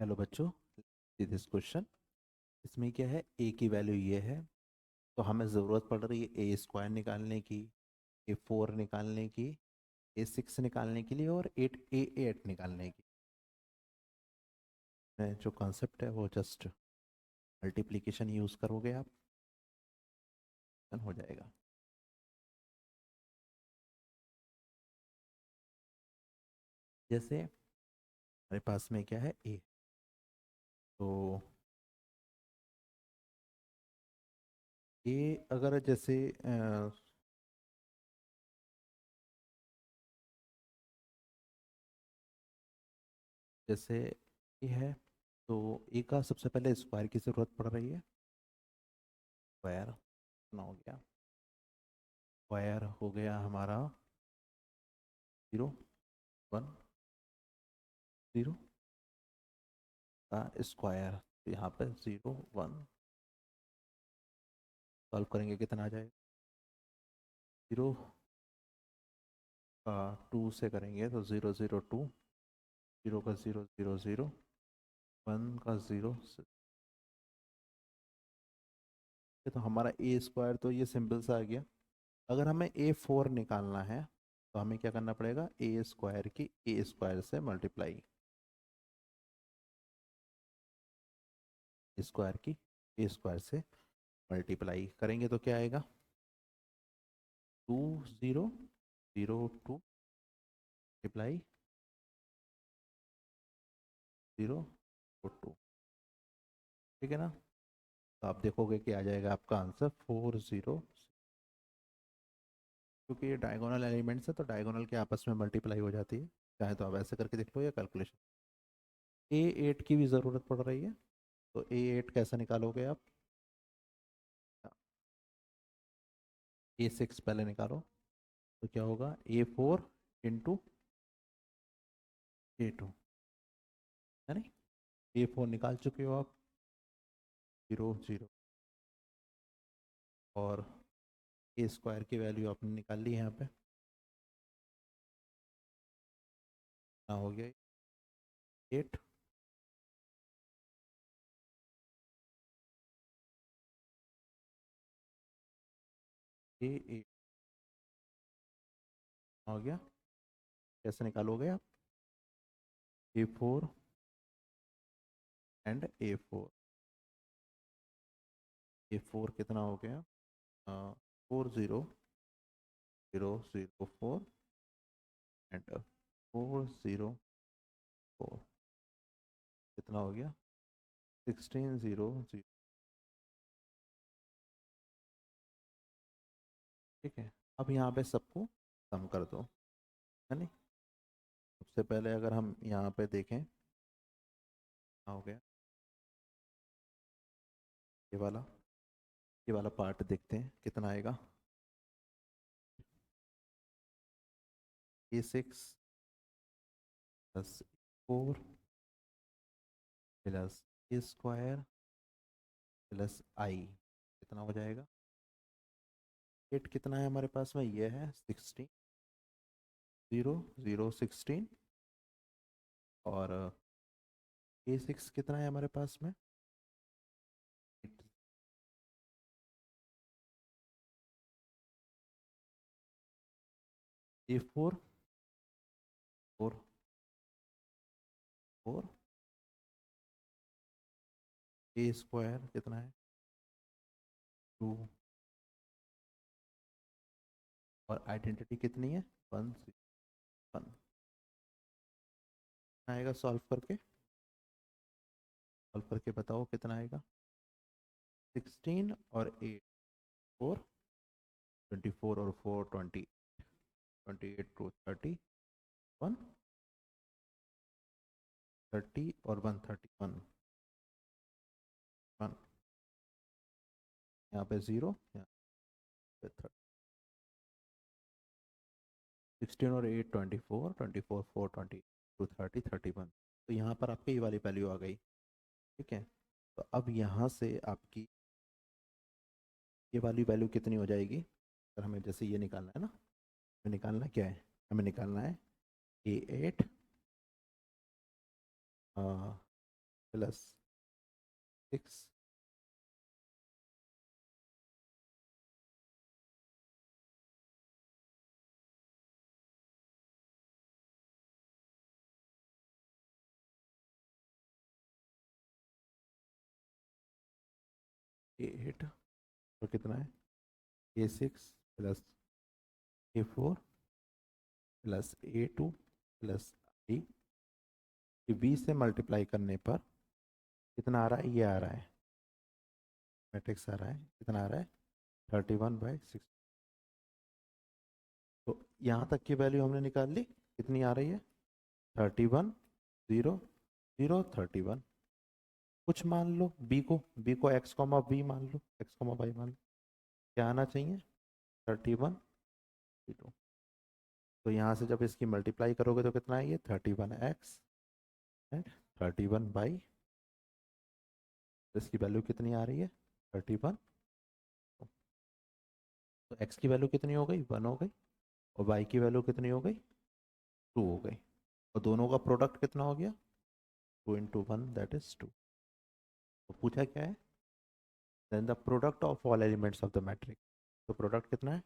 Hello बच्चों, this question. इसमें क्या है, ए की वैल्यू ये है। तो हमें ज़रूरत पड़ रही है ए स्क्वायर निकालने की, ए फोर निकालने की, ए सिक्स निकालने के लिए और ए एट निकालने की। जो कॉन्सेप्ट है वो जस्ट मल्टीप्लिकेशन यूज़ करोगे आप, हो जाएगा। जैसे हमारे पास में क्या है, ए। तो ए अगर जैसे जैसे ए है, तो ए का सबसे पहले स्क्वायर की ज़रूरत पड़ रही है। स्क्वायर कितना हो गया? स्क्वायर हो गया हमारा 0 1 0 का स्क्वायर। तो यहाँ पे 0 1 सॉल्व करेंगे, कितना आ जाएगा? 0 का 2 से करेंगे तो 0 0 2, 0 का 0 0 0, 1 का 0। तो हमारा ए स्क्वायर तो ये सिंपल सा आ गया। अगर हमें ए फोर निकालना है तो हमें क्या करना पड़ेगा? ए स्क्वायर की ए स्क्वायर से मल्टीप्लाई, स्क्वायर की ए स्क्वायर से मल्टीप्लाई करेंगे तो क्या आएगा? 2 0 0 2 मल्टीप्लाई 0 2। ठीक है ना? तो आप देखोगे कि आ जाएगा आपका आंसर 4 0। क्योंकि ये डायगोनल एलिमेंट्स है तो डायगोनल के आपस में मल्टीप्लाई हो जाती है। चाहे तो आप ऐसे करके देख लो या कैलकुलेशन। ए एट की भी ज़रूरत पड़ रही है, तो ए एट कैसे निकालोगे आप? ए सिक्स पहले निकालो। तो क्या होगा? ए फोर इंटू ए टू, है नहीं? ए फोर निकाल चुके हो आप, 0 0। और ए स्क्वायर की वैल्यू आपने निकाल ली है यहाँ पे, ना हो गया 8। ए एट हो गया। कैसे निकालोगे आप? A four and A four. A four कितना हो गया? 4 0 0 0 4 एंड 4 0 4 कितना हो गया? 16 0 0। ठीक है, अब यहाँ पे सबको सम कर दो, है नहीं? सबसे पहले अगर हम यहाँ पे देखें, हो गया ये वाला, ये वाला पार्ट देखते हैं कितना आएगा। ए सिक्स प्लस 4 प्लस ए स्क्वायर प्लस आई कितना हो जाएगा? 8 कितना है हमारे पास में? ये है 16, 0 0 16। और ए सिक्स कितना है हमारे पास में? ए फोर 4 4। ए स्क्वायर कितना है? 2। और आइडेंटिटी कितनी है? 1 1 आएगा। सॉल्व करके बताओ कितना आएगा? 16 और 8 4, 24 और 4 20, 28 टू 31, 30 और 1 31 1। यहाँ पे 0, यहाँ पे 16 और 8 24, 24 4 22 30 31। तो यहाँ पर आपकी ये वाली वैल्यू आ गई। ठीक है, तो अब यहाँ से आपकी ये वाली वैल्यू कितनी हो जाएगी? अगर हमें जैसे ये निकालना है ना, हमें निकालना क्या है? हमें निकालना है ए एट प्लस 6 8 तो कितना है A6 plus A4 plus A2 plus I, ये 20 से मल्टीप्लाई करने पर कितना आ रहा है, ये आ रहा है मैट्रिक्स आ रहा है, कितना आ रहा है 31/6। तो यहाँ तक की वैल्यू हमने निकाल ली, कितनी आ रही है 31 0 0 31। कुछ मान लो b को x कॉमा b मान लो, x कॉमा y मान लो, क्या आना चाहिए 31 2। तो यहाँ से जब इसकी मल्टीप्लाई करोगे तो कितना है ये 31x एंड 31/, इसकी वैल्यू कितनी आ रही है 31। तो x की वैल्यू कितनी हो गई 1 हो गई, और y की वैल्यू कितनी हो गई 2 हो गई, और दोनों का प्रोडक्ट कितना हो गया 2 × 1 दैट इज 2। तो पूछा क्या है, then the product of all elements of the matrix. तो प्रोडक्ट कितना है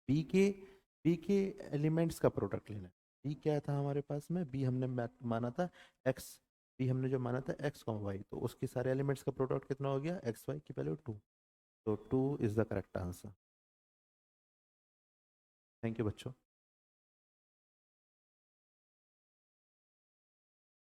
बी के एलिमेंट्स का प्रोडक्ट लेना है। बी क्या था हमारे पास में, बी हमने माना था एक्स, बी हमने जो माना था एक्स कॉमा वाई, तो उसके सारे एलिमेंट्स का प्रोडक्ट कितना हो गया एक्स वाई की वैल्यू 2। तो 2 is the correct answer. Thank you बच्चों।